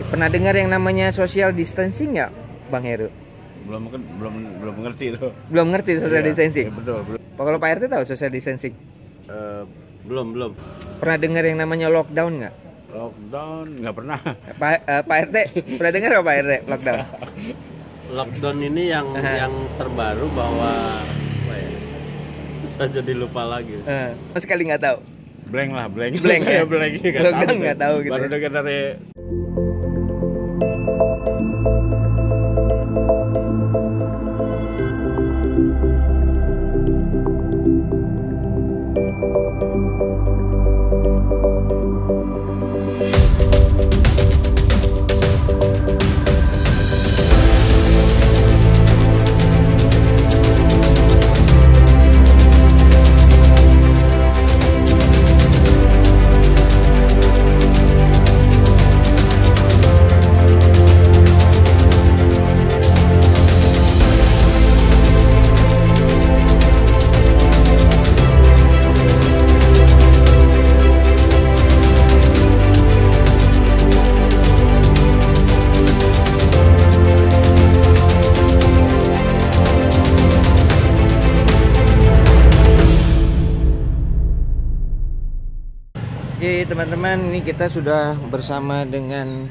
Pernah dengar yang namanya social distancing nggak, Bang Heru? Belum ngerti itu. Belum ngerti social Iya, distancing. iya, betul. Kalau Pak RT tahu social distancing? Belum. Pernah dengar yang namanya lockdown nggak? Lockdown nggak pernah. Pak RT pernah dengar nggak Pak RT lockdown? Lockdown ini yang terbaru bahwa apa ya? Saya jadi lupa lagi. Sekali nggak tahu. Blank ya. Blank. Lockdown nggak tahu gitu. Baru dengar dari. Oke teman-teman, ini kita sudah bersama dengan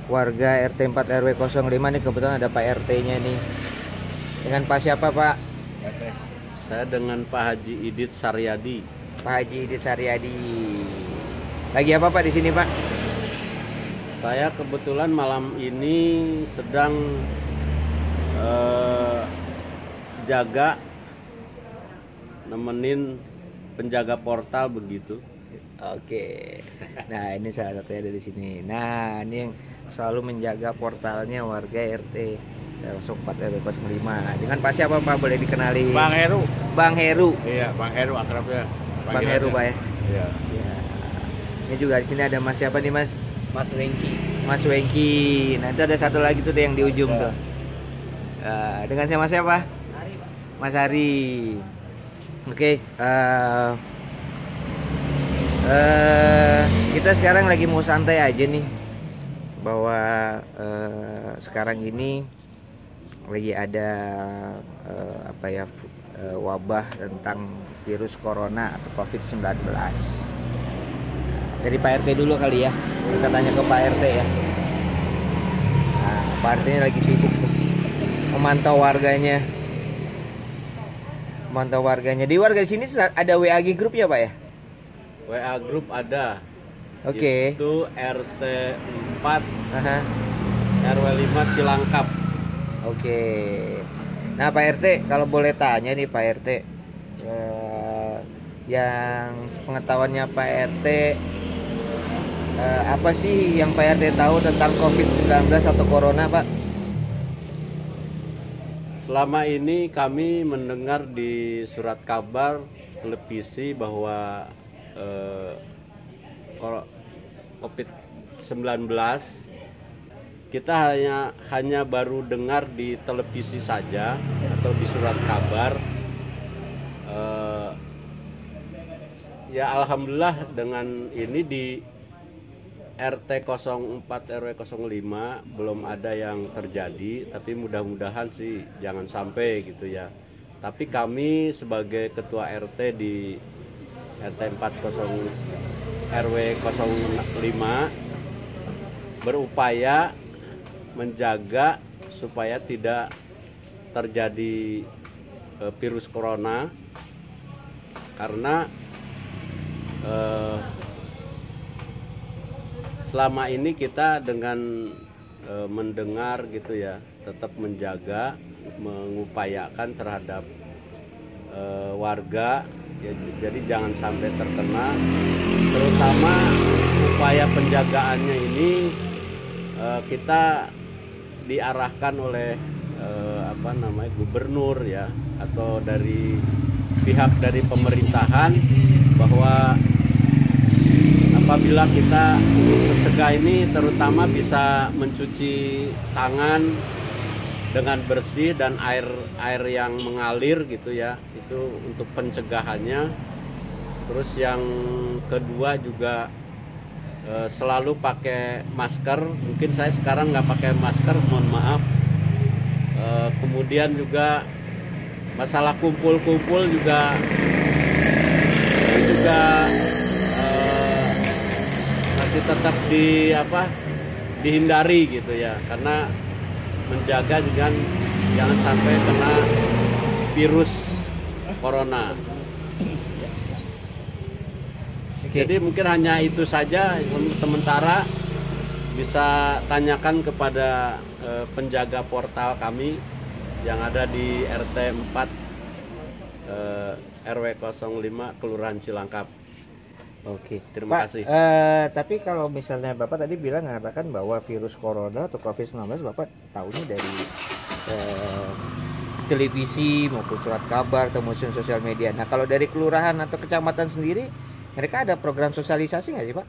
warga RT 4 RW 05 nih, kebetulan ada Pak RT-nya nih. Dengan Pak siapa Pak? Saya dengan Pak Haji Idit Saryadi. Pak Haji Idit Saryadi. Lagi apa Pak di sini Pak? Saya kebetulan malam ini sedang jaga, nemenin penjaga portal begitu. Oke. Nah, ini salah satunya dari sini. Nah, ini yang selalu menjaga portalnya warga RT 04 RW 05. Dengan Pak siapa Pak? Boleh dikenali? Bang Heru. Bang Heru. Iya, Bang Heru akrabnya. Bang Heru Pak ya. Iya. Ya. Ini juga di sini ada Mas siapa nih Mas? Mas Wengki. Mas Wengki. Nah, itu ada satu lagi tuh yang di ujung tuh. Dengan siapa siapa? Hari, Pak. Mas Hari. Oke. Kita sekarang lagi mau santai aja nih, bahwa sekarang ini lagi ada wabah tentang virus corona atau COVID-19. Dari Pak RT dulu kali ya, kita tanya ke Pak RT ya. Nah, Pak RT ini lagi sibuk tuh memantau warganya. Di warga sini ada WAG grup ya Pak ya? WA grup ada. Oke. Itu RT 4 RW 5 Cilangkap. Oke. Nah Pak RT, kalau boleh tanya nih Pak RT, yang pengetahuannya Pak RT, apa sih yang Pak RT tahu tentang COVID-19 atau Corona Pak? Selama ini kami mendengar di surat kabar televisi bahwa COVID-19 kita hanya baru dengar di televisi saja atau di surat kabar. Ya alhamdulillah dengan ini di RT 04 RW 05 belum ada yang terjadi, tapi mudah-mudahan sih jangan sampai gitu ya. Tapi kami sebagai ketua RT di RT 40 RW 05 berupaya menjaga supaya tidak terjadi virus corona, karena selama ini kita dengan mendengar gitu ya, tetap menjaga, mengupayakan terhadap warga ya, jadi jangan sampai terkena. Terutama upaya penjagaannya ini kita diarahkan oleh gubernur ya, atau dari pihak dari pemerintahan, bahwa apabila kita mencegah ini terutama bisa mencuci tangan dengan bersih dan air yang mengalir gitu ya, itu untuk pencegahannya. Terus yang kedua juga selalu pakai masker. Mungkin saya sekarang nggak pakai masker, mohon maaf. Kemudian juga masalah kumpul-kumpul juga masih tetap dihindari gitu ya, karena menjaga jangan sampai kena virus corona. Jadi mungkin hanya itu saja sementara. Bisa tanyakan kepada penjaga portal kami yang ada di RT 4 RW 05 Kelurahan Cilangkap. Oke, Terima Pak, kasih. tapi kalau misalnya Bapak tadi bilang mengatakan bahwa virus corona atau COVID-19 Bapak tahunya dari televisi maupun surat kabar atau maupun sosial media. Nah, kalau dari kelurahan atau kecamatan sendiri, mereka ada program sosialisasi nggak sih, Pak?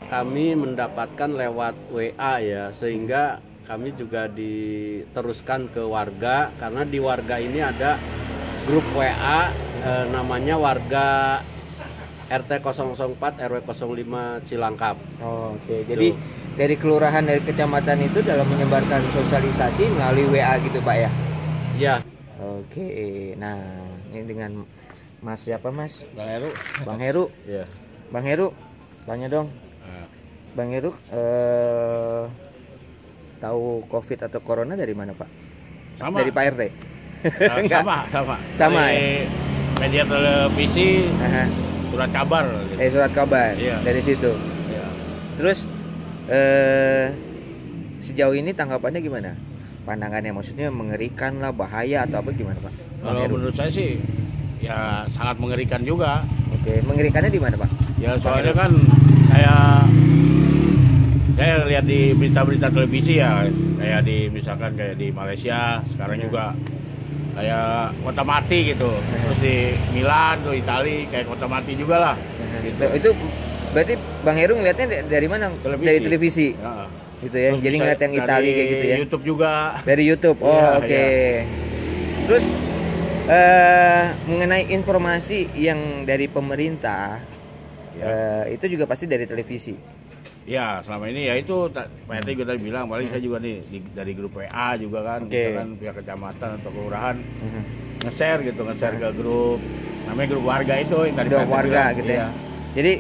Kami mendapatkan lewat WA ya, sehingga kami juga diteruskan ke warga, karena di warga ini ada grup WA namanya warga RT 004 RW 05 Cilangkap. Oh, oke. Jadi dari kelurahan dari kecamatan itu dalam menyebarkan sosialisasi melalui WA gitu, Pak ya? Ya. Oke. Nah, ini dengan Mas siapa, Mas? Bang Heru. Bang Heru. Ya. Bang Heru, tanya dong. Bang Heru, tahu COVID atau Corona dari mana, Pak? Sama. Dari Pak RT? Enggak. Sama. Sama, Dari media televisi, Aha. surat kabar. Gitu. Surat kabar. Iya. Dari situ. Ya. Terus sejauh ini tanggapannya gimana? Pandangannya maksudnya mengerikan lah, bahaya atau apa gimana, Pak? Bang Kalau Heru? menurut saya sih, ya sangat mengerikan juga. Oke, mengerikannya di mana, Pak? Ya soalnya kan saya lihat di berita-berita televisi ya, kayak misalkan kayak di Malaysia sekarang juga kayak kota mati gitu. Terus di Milan tuh Itali kayak kota mati juga lah. Gitu. Itu berarti Bang Heru ngeliatnya dari mana? Televisi. Dari televisi. Ya. Gitu ya. Terus Jadi bisa ngeliat yang Itali dari kayak gitu ya. YouTube juga. Dari YouTube. Oh, Iya, oke. iya. Terus mengenai informasi yang dari pemerintah itu juga pasti dari televisi. Ya selama ini ya itu Pak RT juga tadi bilang, paling saya juga nih dari grup WA juga kan, misalkan pihak kecamatan atau kelurahan nge-share ke grup, namanya grup warga itu yang tadi Grup warga bilang. gitu ya. Jadi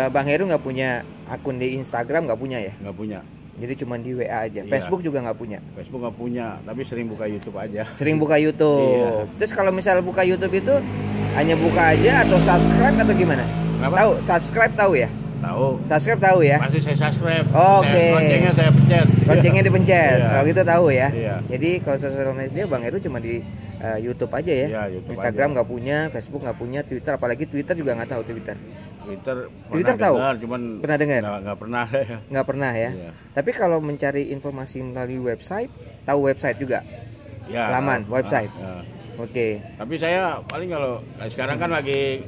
Bang Heru nggak punya akun di Instagram, nggak punya ya? Nggak punya. Jadi cuma di WA aja. Iya. Facebook juga nggak punya. Facebook nggak punya, tapi sering buka YouTube aja. Sering buka YouTube. Iya. Terus kalau misal buka YouTube itu hanya buka aja atau subscribe atau gimana? Kenapa? Tahu? Subscribe tahu ya? Tahu. Subscribe tahu ya? Pasti saya subscribe. Oke. Loncengnya saya pencet. Loncengnya dipencet. Iya. Kalau gitu tahu ya. Iya. Jadi kalau sosial media Bang Heru cuma di YouTube aja ya. Iya, YouTube Instagram aja. nggak punya, Facebook nggak punya, Twitter apalagi Twitter juga nggak tahu Twitter. Twitter Twitter pernah tahu? dengar, cuman Pernah dengar? nggak pernah. Nggak pernah ya. Iya. Tapi kalau mencari informasi melalui website, tahu website juga. Ya, Laman, website. ya. Oke. Tapi saya paling kalau sekarang kan lagi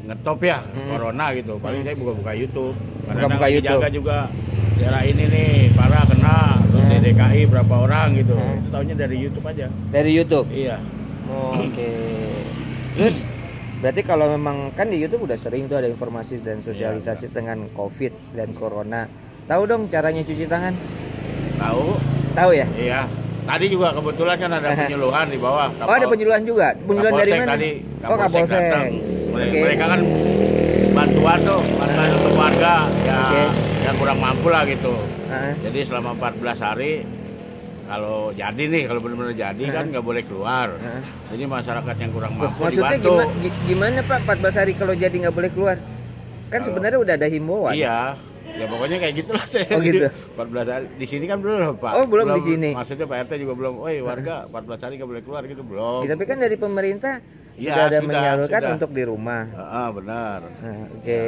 ngetop ya corona gitu, paling saya buka-buka YouTube. Karena Buka-buka lagi YouTube. jaga juga daerah ini nih parah kena, terus di DKI berapa orang gitu. Itu taunya dari YouTube aja. Dari YouTube. Iya. Oke. Terus berarti kalau memang kan di YouTube udah sering tuh ada informasi dan sosialisasi dengan COVID dan Corona. Tahu dong caranya cuci tangan? Tahu? Tahu ya? Iya. Tadi juga kebetulan kan ada penyuluhan di bawah. Oh, ada penyuluhan juga. Penyuluhan dari Kapolsek mana? Tadi, Oh, Kapolsek. datang. Oke. Mereka kan bantuan tuh, bantuan untuk warga ya Oke. yang kurang mampu lah gitu. Ah, Jadi selama 14 hari kalau jadi nih, kalau benar-benar jadi kan nggak boleh keluar. Jadi masyarakat yang kurang mampu maksudnya dibantu. gimana Pak 14 hari kalau jadi nggak boleh keluar? Kan sebenarnya udah ada himbauan. Iya. Ya pokoknya kayak gitulah saya. Oh, gitu. 14 hari di sini kan belum, Pak. Oh, belum di sini. Maksudnya Pak RT juga belum. Woi, warga 14 hari nggak boleh keluar gitu belum. Ya, tapi kan dari pemerintah Iya, sudah ada sudah, menyalurkan sudah. untuk di rumah. Benar. Nah, oke.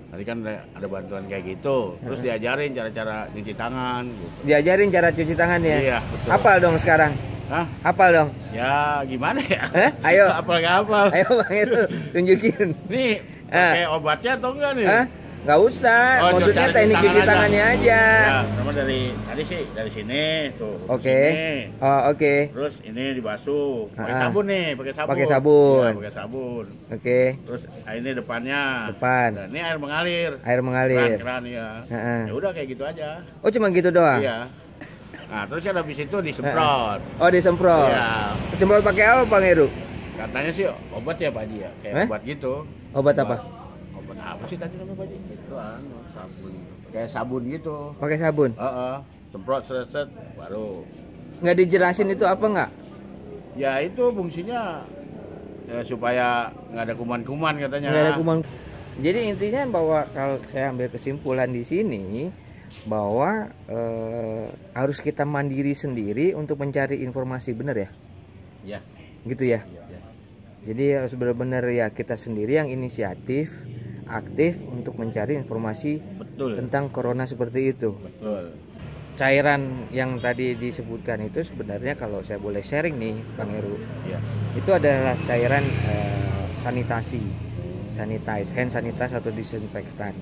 Tadi kan ada bantuan kayak gitu. Terus diajarin cara-cara cuci tangan gitu. Diajarin cara cuci tangan ya. Iya, betul. Hafal dong sekarang. Hah? Hafal dong. Ya gimana ya? Ayo. Apa nggak apa? Ayo Bang Heru tunjukin. Nih pakai obatnya atau enggak nih? Hah? Nggak usah, Oh, maksudnya cari teknik cuci tangan tangannya aja. Ya, sama dari tadi sih dari sini tuh. Oke. Sini. Oh, oke. Terus ini dibasuh, pakai Ah. sabun nih, pakai sabun. Pakai sabun. Ya, pakai sabun. Oke. Terus ini depannya. Depan. Dan ini air mengalir. Air mengalir. Keran ya. Heeh. Ya udah kayak gitu aja. Oh, cuma gitu doang. Iya. Nah, terus kan habis itu disemprot. Oh, disemprot. Iya. Semprot pakai apa, Bang Heru? Katanya sih obat ya Pak Haji ya, kayak obat gitu. Obat apa? Obat apa sih tadi namanya Pak Haji? Itu sabun. Kayak sabun gitu. Pakai sabun. Heeh. Semprot set baru. Nggak dijelasin itu apa nggak? Ya itu fungsinya ya, supaya nggak ada kuman-kuman katanya. Nggak ada kuman. Jadi intinya bahwa kalau saya ambil kesimpulan di sini bahwa harus kita mandiri sendiri untuk mencari informasi, benar ya? Ya. Gitu ya. Jadi harus benar-benar ya kita sendiri yang inisiatif, aktif untuk mencari informasi Betul. tentang corona seperti itu. Betul. Cairan yang tadi disebutkan itu sebenarnya kalau saya boleh sharing nih, Bang Heru, Iya. itu adalah cairan sanitasi, sanitize, hand sanitize atau disinfektan,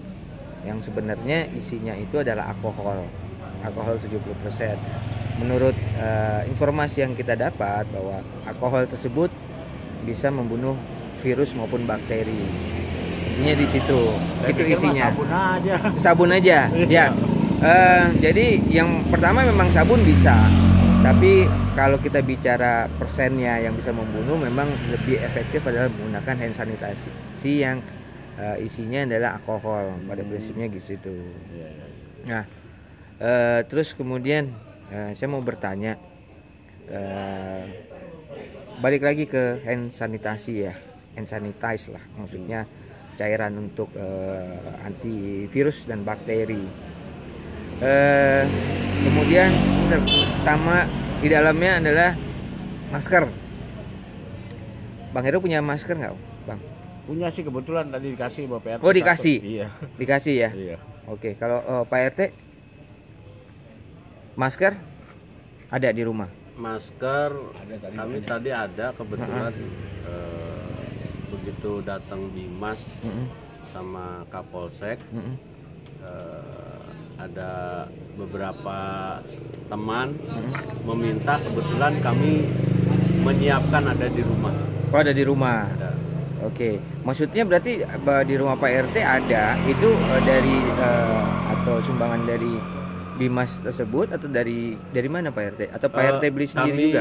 yang sebenarnya isinya itu adalah alkohol 70%. Menurut informasi yang kita dapat bahwa alkohol tersebut bisa membunuh virus maupun bakteri. Intinya di situ. Saya Itu pikir mah isinya. sabun aja. Sabun aja. Ya. Jadi yang pertama memang sabun bisa. Tapi kalau kita bicara persennya yang bisa membunuh, memang lebih efektif adalah menggunakan hand sanitasi yang isinya adalah alkohol. Pada prinsipnya gitu. Nah, terus kemudian saya mau bertanya, balik lagi ke hand sanitasi ya, hand sanitize lah, maksudnya cairan untuk antivirus dan bakteri. Kemudian pertama di dalamnya adalah masker. Bang Heru punya masker nggak, Bang? Punya sih kebetulan tadi dikasih Bapak RT. Oh, dikasih? Iya. Dikasih ya? Iya. Oke, kalau Pak RT masker ada di rumah? Masker Ada tadi. kami tadi ada kebetulan begitu datang Bimas sama Kapolsek ada beberapa teman meminta, kebetulan kami menyiapkan ada di rumah. Oh, ada di rumah. Ada. Oke, maksudnya berarti di rumah Pak RT ada itu dari atau sumbangan dari Bimas tersebut atau dari mana Pak RT? Atau Pak RT beli sendiri kami juga?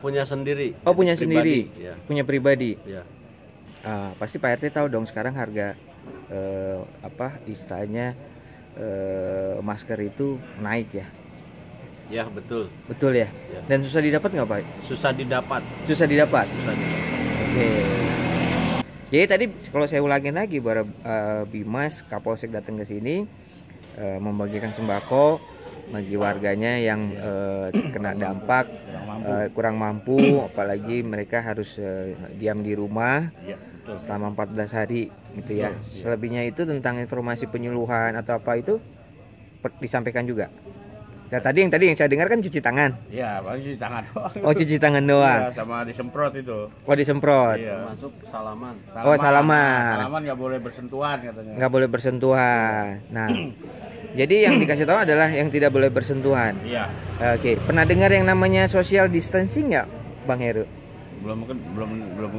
punya sendiri. Oh, punya Pribadi, sendiri, ya. punya pribadi. Ya. Pasti Pak RT tahu dong sekarang harga apa istilahnya masker itu naik ya? Ya, betul. Betul ya? Ya. Dan susah didapat nggak Pak? Susah didapat. Susah didapat. Susah didapat. Oke. Jadi tadi kalau saya ulangin lagi bahwa Bimas Kapolsek datang ke sini membagikan sembako bagi warganya yang kena dampak kurang mampu, apalagi mereka harus diam di rumah Iya, betul. selama 14 hari gitu ya. Selebihnya itu tentang informasi penyuluhan atau apa itu disampaikan juga. Ya tadi yang saya dengar kan cuci tangan. Iya, paling cuci tangan doang. Oh, cuci tangan doang. Iya, sama disemprot itu. Oh, disemprot. Iya. Masuk salaman. Oh, salaman. Salaman nggak boleh bersentuhan katanya. Nggak boleh bersentuhan. Nah, jadi yang dikasih tahu adalah yang tidak boleh bersentuhan. Iya. Oke, pernah dengar yang namanya social distancing nggak, Bang Heru? Belum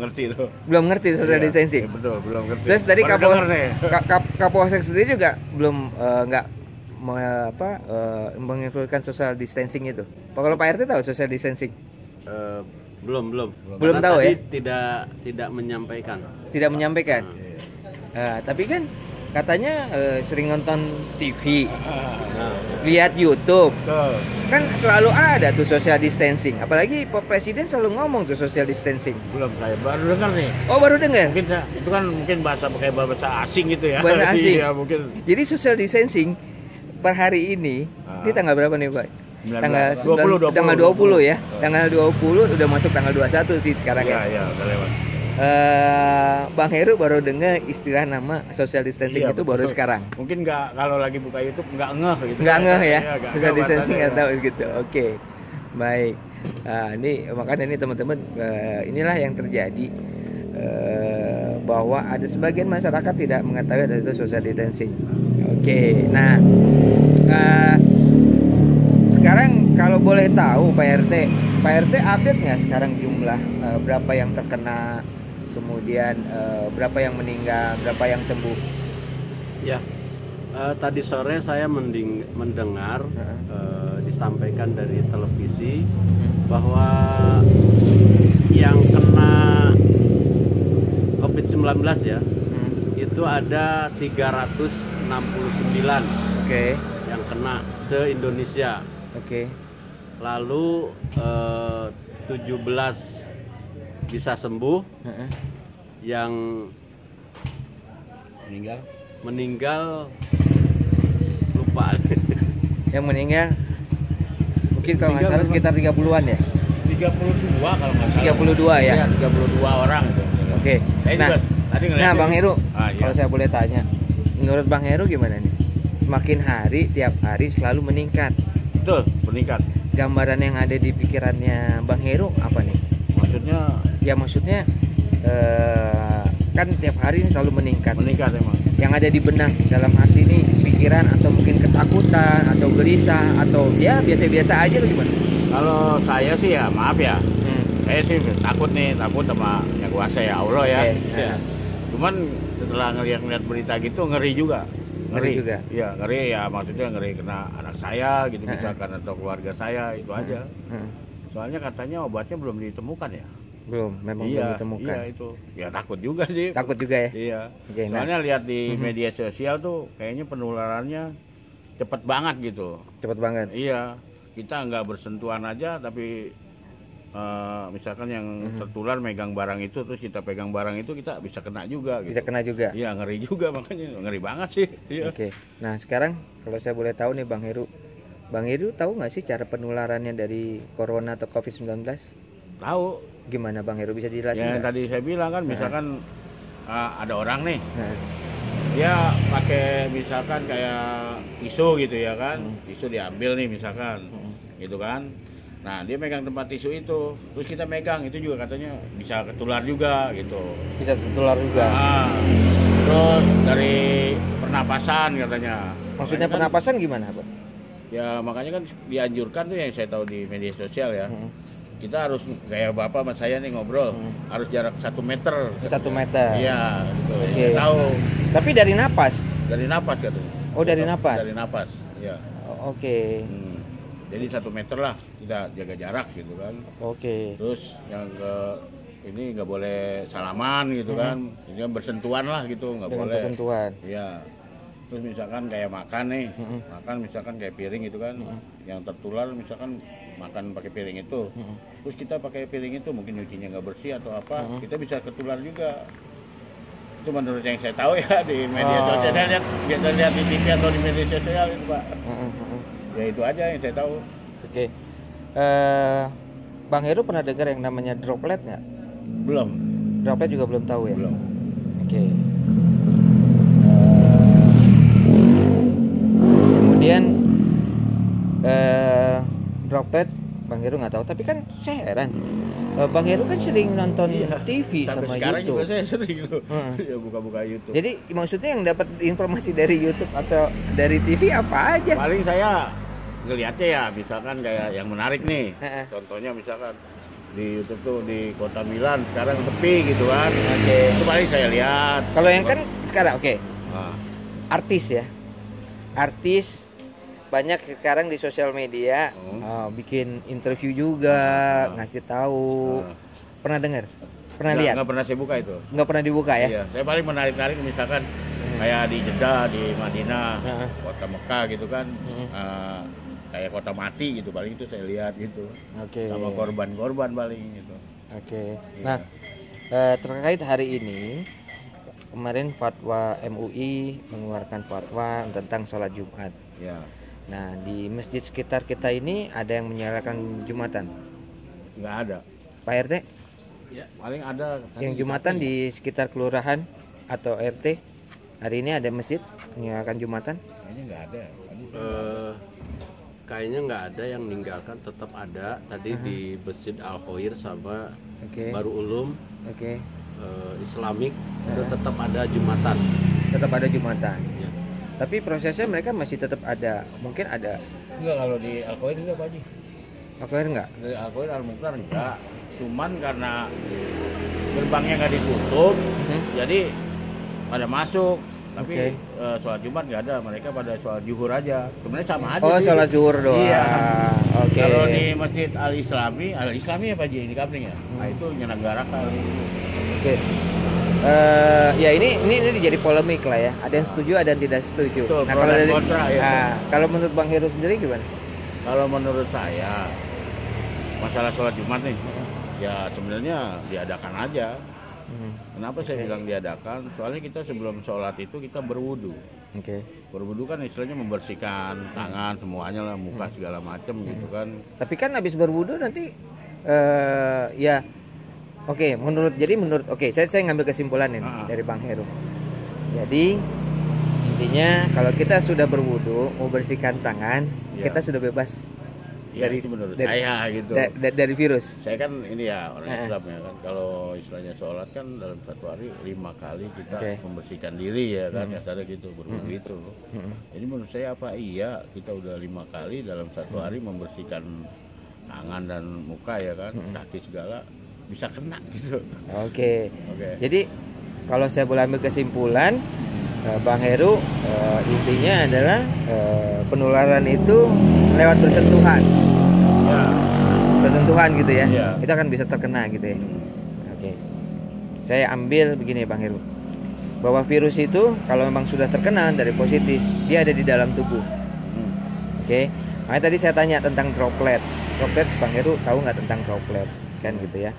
ngerti itu. Belum ngerti social Iya, distancing. iya, betul, belum ngerti. Terus tadi Baru denger nih. Kapolsek sendiri juga belum nggak menginfokan social distancing itu. Kalau Pak RT tahu social distancing? Belum. Belum Karena tahu tadi ya? Tidak menyampaikan. Tidak menyampaikan. Tapi kan katanya sering nonton TV, lihat YouTube, Betul. kan selalu ada tuh social distancing. Apalagi Pak Presiden selalu ngomong tuh social distancing. Belum, saya baru dengar nih. Oh, baru dengar? Mungkin itu kan bahasa asing gitu ya. Bahasa asing. Iya, mungkin. Jadi social distancing per hari ini, ini tanggal berapa nih Pak? 19, Tanggal 20. Tanggal 20 ya. Tanggal 20 udah masuk tanggal 21 sih sekarang ya. Iya, udah lewat. Bang Heru baru dengar istilah nama social distancing Iya, itu baru betul. sekarang. Mungkin nggak, kalau lagi buka YouTube nggak ngeh gitu. Nggak ngeh ya, Iya, nggak social ngeh distancing nggak bahasanya. tahu gitu. Oke, baik. Ini makanya ini teman-teman inilah yang terjadi bahwa ada sebagian masyarakat tidak mengetahui ada itu social distancing. Oke, nah sekarang kalau boleh tahu Pak RT update nggak sekarang jumlah berapa yang terkena, kemudian berapa yang meninggal, berapa yang sembuh? Ya, tadi sore saya mendengar disampaikan dari televisi bahwa yang kena COVID-19 ya, itu ada 369 Oke. yang kena se-Indonesia. Oke. Lalu 17 bisa sembuh, yang meninggal lupa. Yang meninggal mungkin kalau nggak salah sekitar 30-an ya? 32 kalau nggak salah. 32 ya? Iya, 32 orang tuh. Oke. Nah, Bang Heru, iya. kalau saya boleh tanya, menurut Bang Heru gimana nih? Semakin hari, tiap hari selalu meningkat. Betul, meningkat. Gambaran yang ada di pikirannya Bang Heru apa nih? Maksudnya? Ya maksudnya kan tiap hari selalu meningkat. Meningkat emang. Yang ada di benak dalam hati nih, pikiran atau mungkin ketakutan atau gelisah atau ya biasa-biasa aja atau gimana? Kalau saya sih ya maaf ya. Saya sih takut sama yang kuasa ya Allah ya. Ya. Cuman setelah ngeliat berita gitu ngeri juga. Ngeri juga. Iya, ngeri ya, maksudnya ngeri kena anak saya gitu misalkan atau keluarga saya itu aja. Soalnya katanya obatnya belum ditemukan ya. Belum, memang belum ditemukan. Iya itu. Ya takut juga sih. Takut juga ya? Iya. Oke, soalnya lihat di media sosial tuh kayaknya penularannya cepet banget gitu. Cepet banget. Iya. Kita nggak bersentuhan aja tapi misalkan yang tertular megang barang itu terus kita pegang barang itu kita bisa kena juga gitu. Bisa kena juga. Iya, ngeri juga makanya ngeri banget sih. Iya. Oke. Nah, sekarang kalau saya boleh tahu nih Bang Heru. Bang Heru tahu nggak sih cara penularannya dari corona atau COVID-19? Tahu. Gimana Bang Heru, bisa dijelasin? Ya, tadi saya bilang kan misalkan ada orang nih. Nah. Dia pakai misalkan kayak tisu gitu ya kan. Tisu diambil nih misalkan. Gitu kan. Nah, dia megang tempat tisu itu, terus kita megang, itu juga katanya bisa ketular juga gitu. Bisa ketular juga. Nah, terus dari pernapasan katanya. Maksudnya kan, pernapasan gimana, Pak? Ya makanya kan dianjurkan tuh yang saya tahu di media sosial ya. Kita harus kayak Bapak sama saya nih ngobrol, harus jarak 1 meter. 1 meter. Iya, gitu. Oke. Saya tahu. Tapi dari napas? Dari napas katanya. Oh, dari napas. Dari napas. Iya. Oke. Jadi 1 meter lah kita jaga jarak gitu kan. Oke. Terus yang ini nggak boleh salaman gitu kan. Ini kan bersentuhan lah gitu, nggak boleh. Bersentuhan. Iya. Terus misalkan kayak makan nih, makan misalkan kayak piring gitu kan, yang tertular misalkan makan pakai piring itu. Terus kita pakai piring itu mungkin nyucinya nggak bersih atau apa, kita bisa ketular juga. Itu menurut yang saya tahu ya di media sosial. Saya lihat di TV atau di media sosial itu Pak. Ya itu aja yang saya tahu. Oke. Bang Heru pernah dengar yang namanya droplet nggak? Belum. Droplet juga belum tahu ya? Belum. Oke. Kemudian droplet Bang Heru nggak tahu, tapi kan saya heran. Bang Heru kan sering nonton TV sama sekarang YouTube. Juga saya sering loh. Ya buka-buka YouTube. Jadi maksudnya yang dapat informasi dari YouTube atau dari TV apa aja? Paling saya ngeliatnya ya misalkan kayak yang menarik nih. Contohnya misalkan di YouTube tuh di Kota Milan sekarang sepi gitu kan. Oke. Itu paling saya lihat. Kalau yang kan sekarang artis ya. Artis banyak sekarang di sosial media bikin interview juga, ngasih tahu. Pernah dengar? Pernah lihat? Nggak pernah saya buka itu. Nggak pernah dibuka ya? Iya, saya paling menarik-narik misalkan kayak di Jeddah, di Madinah, kota Mekah gitu kan, kayak kota mati gitu, paling itu saya lihat gitu. Oke. Sama korban-korban paling gitu. Oke. Nah, terkait hari ini, kemarin fatwa MUI mengeluarkan fatwa tentang sholat Jumat. Ya. Nah, di masjid sekitar kita ini ada yang menyalakan Jumatan? Nggak ada. Pak RT? Ya, paling ada. Yang Jumatan di sekitar kelurahan atau RT hari ini ada masjid menyalakan Jumatan? Kayaknya nggak ada. Kayaknya nggak ada yang meninggalkan, tetap ada. Tadi di Masjid Al Khoir sama Baru Ulum. Oke. Islamik itu tetap ada Jumatan. Tetap ada Jumatan. Ya. Tapi prosesnya mereka masih tetap ada. Mungkin ada. Enggak, kalau di Al-Qaeda enggak Pak Haji. Al-Qaeda enggak? Dari Al-Qaeda Al-Mukhtar enggak. Cuman karena gerbangnya nggak ditutup, jadi pada masuk. Tapi sholat Jumat nggak ada, mereka pada sholat zuhur aja. Sebenarnya sama aja. Oh, sih. sholat zuhur doang. Iya. Oke. Kalau di Masjid Al-Islami ya Pak Ji, di Kapling ya. Nah itu menyelenggarakan. Oke. Ya ini jadi polemik lah ya. Ada yang setuju, ada yang tidak setuju. Betul, nah pro kalau dan dari, kontra, ya. kalau menurut Bang Heru sendiri gimana? Kalau menurut saya masalah sholat Jumat nih, ya sebenarnya diadakan aja. Kenapa saya bilang diadakan? Soalnya kita sebelum sholat itu kita berwudu. Berwudu kan istilahnya membersihkan tangan semuanya lah, muka segala macam gitu kan. Tapi kan habis berwudu nanti ya menurut saya ngambil kesimpulan ini dari Bang Heru. Jadi intinya kalau kita sudah berwudu mau bersihkan tangan, kita sudah bebas dari menurut saya gitu. Dari virus. Saya kan ini ya orang Islam ya kan. Kalau istilahnya sholat kan dalam satu hari 5 kali kita membersihkan diri ya kan. Kasarnya gitu berwudu itu. Jadi menurut saya iya kita udah 5 kali dalam satu hari membersihkan tangan dan muka ya kan, kaki segala bisa kena gitu. Oke. Jadi kalau saya boleh ambil kesimpulan, Bang Heru, intinya adalah penularan itu lewat bersentuhan. Bersentuhan gitu ya. Kita kan bisa terkena gitu ya. Saya ambil begini Bang Heru, bahwa virus itu kalau memang sudah terkena dari positif, dia ada di dalam tubuh. Makanya tadi saya tanya tentang droplet. Bang Heru tahu nggak tentang droplet kan gitu ya.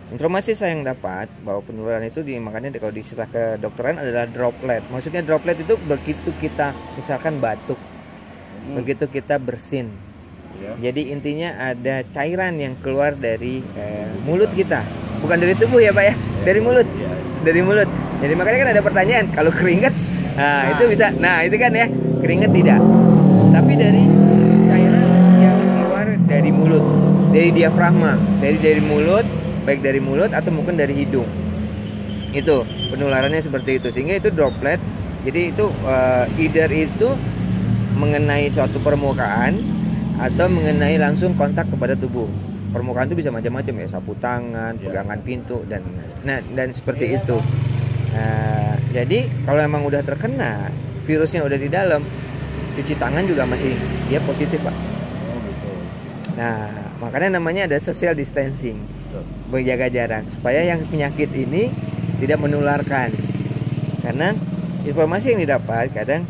Informasi saya yang dapat bahwa penularan itu makanya kalau di istilah kedokteran adalah droplet. Maksudnya droplet itu begitu kita misalkan batuk, begitu kita bersin. Jadi intinya ada cairan yang keluar dari mulut kita, bukan dari tubuh ya Pak ya, dari mulut, dari mulut. Jadi makanya kan ada pertanyaan kalau keringat, itu bisa. Nah itu kan ya keringat tidak, tapi dari cairan yang keluar dari mulut, dari diafragma, dari mulut. Baik dari mulut atau mungkin dari hidung. Itu penularannya seperti itu, sehingga itu droplet. Jadi itu either itu mengenai suatu permukaan atau mengenai langsung kontak kepada tubuh. Permukaan itu bisa macam-macam ya, sapu tangan, pegangan pintu dan seperti itu. Jadi kalau emang udah terkena virusnya udah di dalam, cuci tangan juga masih dia positif Pak. Nah makanya namanya ada social distancing, menjaga jarak supaya yang penyakit ini tidak menularkan. Karena informasi yang didapat kadang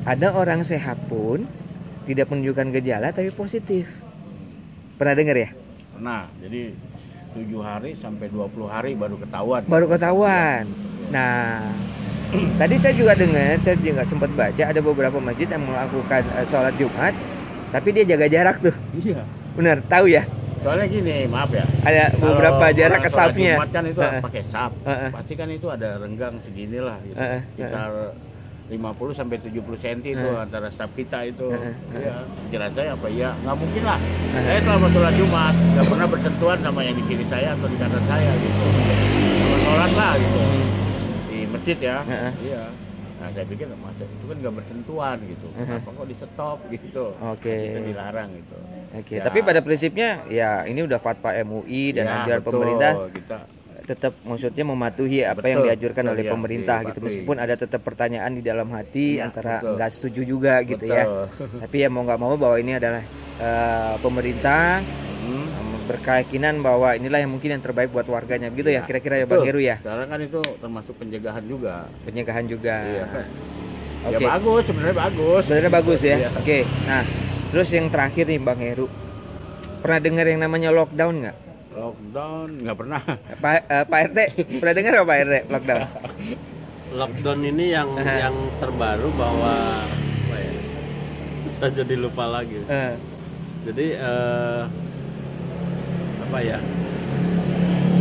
ada orang sehat pun tidak menunjukkan gejala tapi positif. Pernah dengar ya? Pernah. Jadi 7 hari sampai 20 hari baru ketahuan. Nah tadi saya juga dengar, saya juga sempat baca ada beberapa masjid yang melakukan sholat Jumat tapi dia jaga jarak tuh. Iya. Benar, tahu ya? Soalnya gini, maaf ya. Ada beberapa jarak ke safnya. Jumat kan itu pakai saf. Pasti kan itu ada renggang segini lah gitu. Sekitar 50 sampai 70 cm itu antara saf kita itu. Iya, pikiran saya apa ya? Nggak mungkin lah. Saya selama sholat Jumat nggak pernah bersentuhan sama yang di kiri saya atau di kanan saya gitu. Sholat lah gitu. Di masjid ya. Iya. Nah saya pikir masa itu kan nggak bersentuhan gitu. Kenapa kok di stop gitu? Kita dilarang gitu. Ya. Tapi pada prinsipnya ya ini udah fatwa MUI dan anjuran pemerintah. Kita tetap maksudnya mematuhi apa yang dianjurkan oleh pemerintah gitu. Meskipun ada tetap pertanyaan di dalam hati antara nggak setuju juga gitu ya. Tapi ya mau nggak mau bahwa ini adalah pemerintah berkeyakinan bahwa inilah yang mungkin yang terbaik buat warganya begitu ya kira-kira ya Bang Heru ya. Sekarang kan itu termasuk pencegahan juga. Iya. Ya bagus, sebenarnya bagus ya. Nah terus yang terakhir nih Bang Heru, pernah dengar yang namanya lockdown nggak? Lockdown nggak pernah. Pak RT pernah dengar nggak Pak RT lockdown? Lockdown ini yang terbaru bahwa saya jadi lupa lagi. Jadi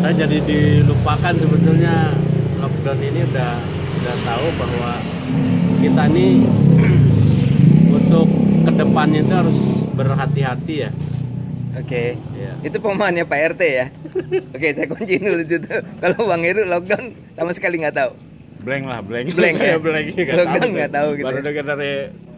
saya jadi dilupakan sebetulnya. Lockdown ini udah tahu bahwa kita nih untuk kedepannya itu harus berhati-hati ya. Oke. Iya. Itu pemahamannya Pak RT ya. Oke, saya kunci dulu itu. Kalau Bang Heru lockdown sama sekali nggak tahu. Blank lah, blank. Blank ya? Blank. Lockdown nggak tahu gitu. Baru dengar dari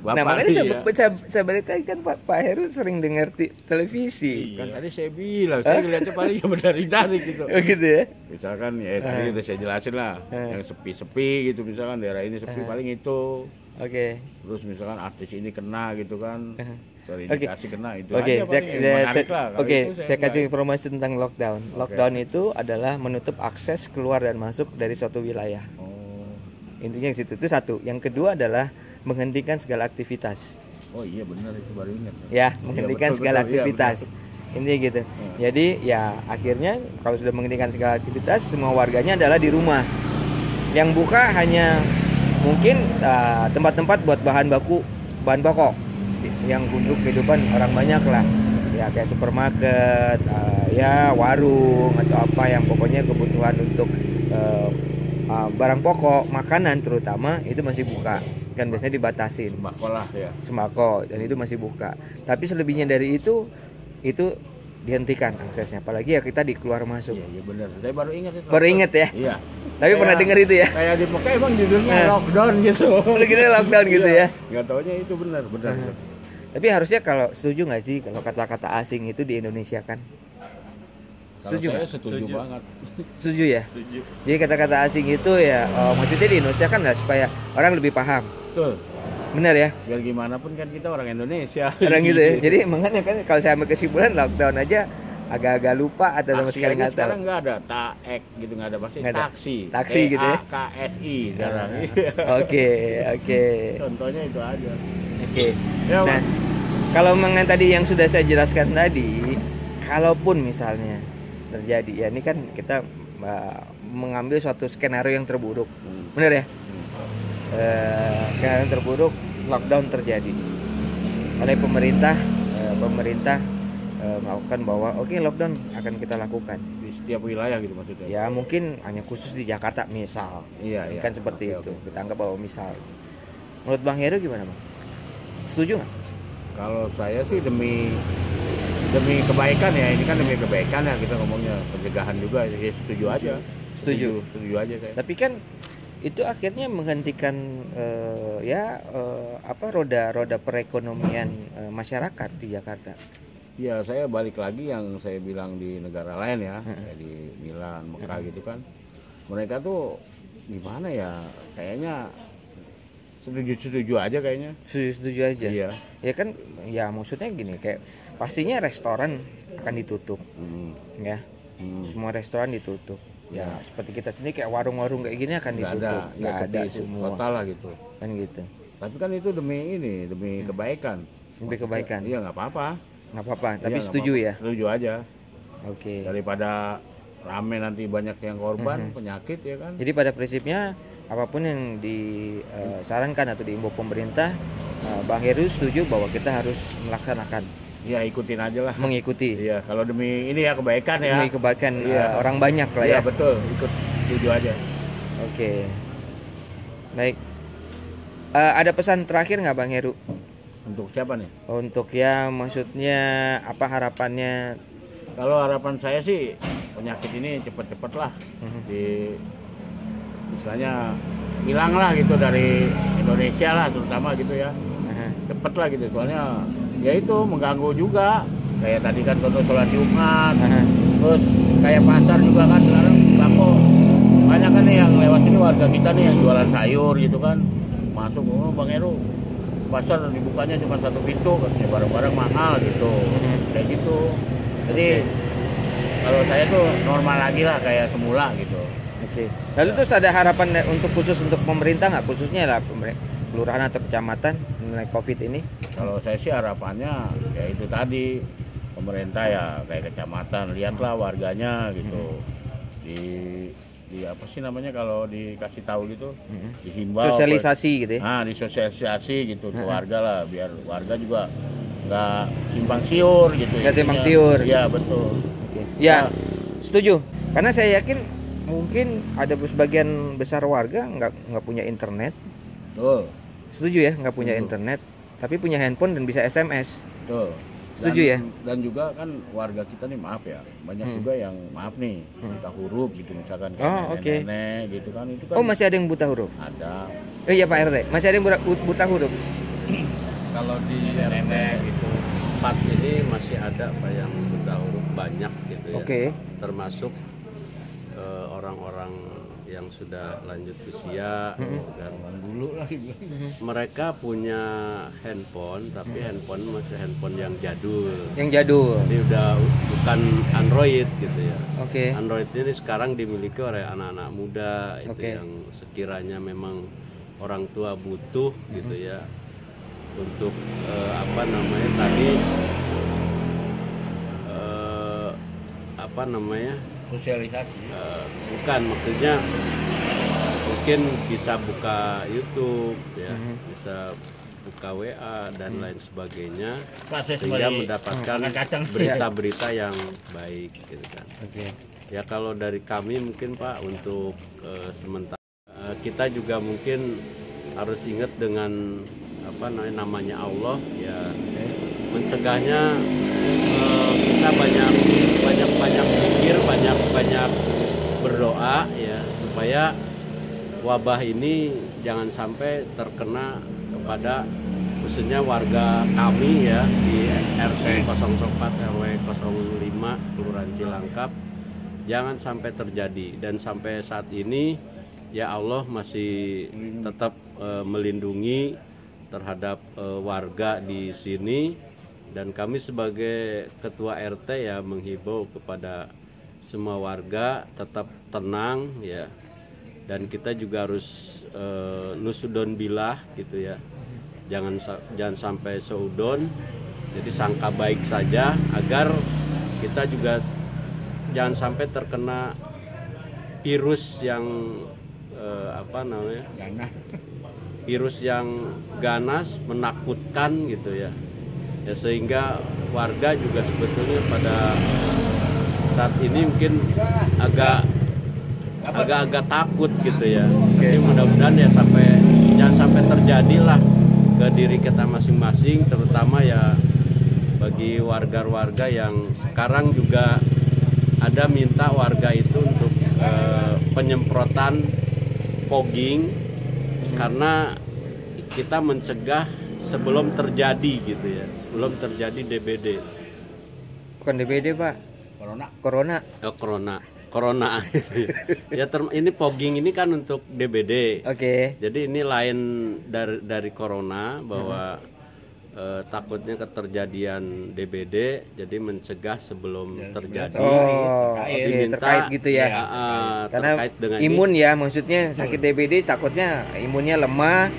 Bapak Nah, makanya sih ya. saya balik lagi kan Pak Heru sering dengar televisi. Kan tadi saya bilang, saya ngeliatnya paling yang dari gitu. Oh gitu ya. Misalkan ya tadi udah saya jelasin lah, yang sepi-sepi gitu, misalkan daerah ini sepi paling itu. Oke. Terus misalkan artis ini kena gitu kan, terindikasi kena itu Oke, aja paling yang menarik lah. Kalau oke, itu saya kasih nggak- informasi tentang lockdown. Lockdown itu adalah menutup akses keluar dan masuk dari suatu wilayah. Oh, Intinya di situ. Itu satu. Yang kedua adalah menghentikan segala aktivitas. oh iya benar itu baru ingat. Ya, menghentikan betul, segala betul, iya, aktivitas. Intinya gitu. Jadi ya akhirnya kalau sudah menghentikan segala aktivitas, semua warganya adalah di rumah. Yang buka hanya mungkin tempat-tempat buat bahan pokok yang untuk kehidupan orang banyak lah. Ya kayak supermarket, ya warung atau apa yang pokoknya kebutuhan untuk barang pokok, makanan terutama itu masih buka. Kan biasanya dibatasin Sembako lah ya. sembako dan itu masih buka. Tapi selebihnya dari itu dihentikan aksesnya. Apalagi ya kita di keluar masuk. Iya benar. Saya baru ingat itu. Baru inget ya. Iya. Tapi pernah dengar itu ya. Kayak di pokoknya emang judulnya lockdown gitu. Udah gitu lockdown gitu ya. Nggak taunya itu benar. Tapi harusnya kalau setuju nggak sih kalau kata-kata asing itu di Indonesia kan? Kalau Setuju saya nggak? setuju banget. Setuju ya. Jadi kata-kata asing itu ya maksudnya di Indonesia kan lah supaya orang lebih paham. Betul. Benar ya. Biar gimana pun kan kita orang Indonesia. Orang gitu ya. Jadi makanya kan kalau saya ambil kesimpulan lockdown aja agak-agak lupa atau sama Taksi sekali aja nggak tahu. sekarang nggak ada taek gitu, nggak ada pasti Nggak ada. taksi. Taksi gitu ya. KSI sekarang. Oke, oke. Contohnya itu aja. Oke. Ya, Nah, Bang. kalau mengenai tadi yang sudah saya jelaskan tadi, kalaupun misalnya terjadi, ya ini kan kita mengambil suatu skenario yang terburuk, benar ya? Skenario yang terburuk, lockdown terjadi oleh pemerintah, melakukan bahwa oke, lockdown akan kita lakukan. Di setiap wilayah gitu maksudnya. Ya mungkin hanya khusus di Jakarta misal, Iya, iya. kan seperti Oke, itu. oke. Kita anggap bahwa misal. Menurut Bang Heru gimana, Bang? Setuju nggak? Kalau saya sih demi kebaikan ya, ini kan demi kebaikan ya kita ngomongnya, pencegahan juga ya, setuju aja. Setuju. Setuju aja saya. Tapi kan itu akhirnya menghentikan roda perekonomian masyarakat di Jakarta. Ya saya balik lagi yang saya bilang di negara lain ya, kayak di Milan, Mekah gitu kan. Mereka tuh gimana ya, kayaknya setuju aja kayaknya. Setuju aja. Iya. Ya kan, ya maksudnya gini, kayak pastinya restoran akan ditutup, ya. Semua restoran ditutup. Ya seperti kita sendiri kayak warung-warung kayak gini akan Nggak ditutup, ada, nggak ya, ada sepi semua, total lah gitu. kan gitu. Tapi kan itu demi kebaikan. Demi kebaikan. Iya nggak apa-apa. Nggak apa-apa. Tapi Iya, nggak setuju apa-apa. ya. Setuju aja. Oke. Daripada rame nanti banyak yang korban penyakit ya kan. Jadi pada prinsipnya apapun yang disarankan atau diimbau pemerintah, Bang Heru setuju bahwa kita harus melaksanakan, Ya ikutin aja lah. mengikuti Iya kalau demi ini ya kebaikan ya. demi kebaikan Iya. orang banyak lah Iya ya. betul, ikut setuju aja. Oke. Baik. Ada pesan terakhir nggak Bang Heru? Untuk siapa nih? Untuk ya maksudnya apa harapannya? Kalau harapan saya sih penyakit ini cepet-cepet lah di istilahnya hilang lah gitu dari Indonesia lah terutama gitu ya. Cepet lah gitu soalnya ya itu mengganggu juga. Kayak tadi kan contoh sholat Jumat, terus kayak pasar juga kan sekarang bako banyak kan nih yang lewat sini warga kita nih yang jualan sayur gitu kan masuk, oh Bang Heru pasar dibukanya cuma satu pintu katanya barang-barang mahal gitu kayak gitu. Jadi kalau saya tuh normal lagi lah kayak semula gitu. Oke. Lalu terus ada harapan untuk khusus untuk pemerintah nggak, khususnya lah kelurahan atau kecamatan mengenai COVID ini? Kalau saya sih harapannya ya itu tadi pemerintah ya kayak kecamatan lihatlah warganya gitu di apa sih namanya kalau dikasih tahu gitu dihimbau Sosialisasi gitu ya? disosialisasi gitu ke warga lah biar warga juga nggak simpang siur gitu. Nggak simpang siur. Iya betul. Ya, setuju. Karena saya yakin mungkin ada sebagian besar warga nggak punya internet. Betul. Setuju ya, nggak punya internet, tapi punya handphone dan bisa SMS. Betul. Setuju ya? Dan juga kan warga kita nih maaf ya, banyak juga yang maaf nih buta huruf gitu misalkan kayak Oh, oke. nenek gitu kan itu kan Oh, masih ada yang buta huruf? ada. Iya Pak RT, masih ada yang buta huruf? Kalau di Nenek gitu. 4 ini masih ada Pak yang buta huruf banyak gitu ya. Oke. Termasuk orang-orang yang sudah lanjut usia dan Orang dulu lah dibilang. mereka punya handphone tapi handphone masih handphone yang jadul. Yang jadul. Jadi udah bukan Android gitu ya. Oke. Android ini sekarang dimiliki oleh anak-anak muda itu Oke. yang sekiranya memang orang tua butuh gitu ya untuk apa namanya tadi apa namanya Sosialisasi. bukan maksudnya mungkin bisa buka YouTube ya bisa buka WA dan lain sebagainya sehingga mendapatkan kacang. berita-berita yang baik gitu kan. Oke. Ya kalau dari kami mungkin Pak untuk sementara kita juga mungkin harus ingat dengan apa namanya Allah ya mencegahnya kita banyak pikir banyak berdoa ya supaya wabah ini jangan sampai terkena kepada khususnya warga kami ya di RT 04 RW 05 Kelurahan Cilangkap jangan sampai terjadi dan sampai saat ini ya Allah masih tetap melindungi terhadap warga di sini dan kami sebagai ketua RT ya menghibau kepada semua warga tetap tenang ya dan kita juga harus nusudon bilah gitu ya jangan sampai seudon jadi sangka baik saja agar kita juga jangan sampai terkena virus yang apa namanya virus yang ganas menakutkan gitu ya sehingga warga juga sebetulnya pada saat ini mungkin agak takut gitu ya. Jadi mudah-mudahan ya jangan sampai terjadi lah ke diri kita masing-masing terutama ya bagi warga-warga yang sekarang juga ada minta warga itu untuk penyemprotan fogging karena kita mencegah sebelum terjadi gitu ya sebelum terjadi DBD Bukan DBD Pak, Corona. oh, corona ya ini fogging ini kan untuk DBD Oke. jadi ini lain dari corona bahwa takutnya keterjadian DBD jadi mencegah sebelum terjadi Oh, oke, diminta, terkait gitu ya. Karena terkait dengan imun ya, maksudnya sakit DBD takutnya imunnya lemah,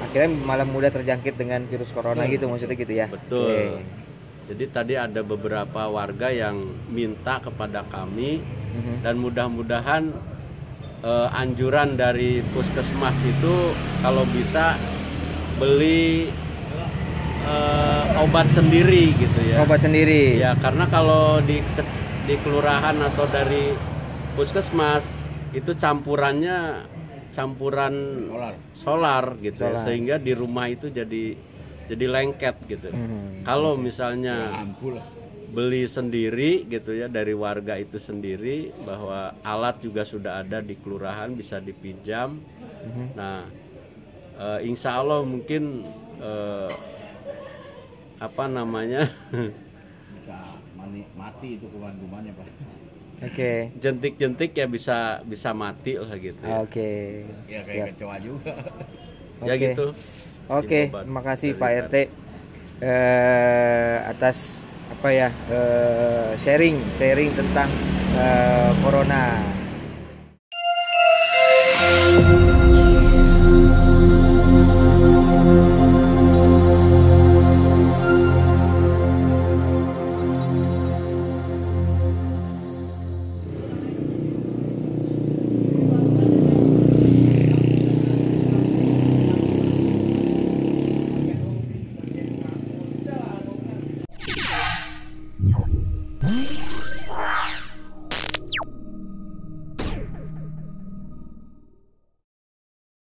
akhirnya malah mudah terjangkit dengan virus corona gitu, maksudnya gitu ya. betul. Oke. Jadi tadi ada beberapa warga yang minta kepada kami dan mudah-mudahan anjuran dari puskesmas itu kalau bisa beli obat sendiri gitu ya. Obat sendiri. Ya karena kalau di kelurahan atau dari puskesmas itu campuran solar gitu ya, sehingga di rumah itu jadi lengket gitu. Kalau misalnya beli sendiri gitu ya dari warga itu sendiri bahwa alat juga sudah ada di kelurahan bisa dipinjam. Nah, insya Allah mungkin apa namanya Bisa mati itu kuman-kumannya Pak. Oke. jentik-jentik ya bisa mati lah gitu ya. Oke. Ya Siap. kayak kecoa juga. Ya Oke. gitu. Oke, Himbauan terima kasih dari Pak RT atas apa ya sharing tentang corona.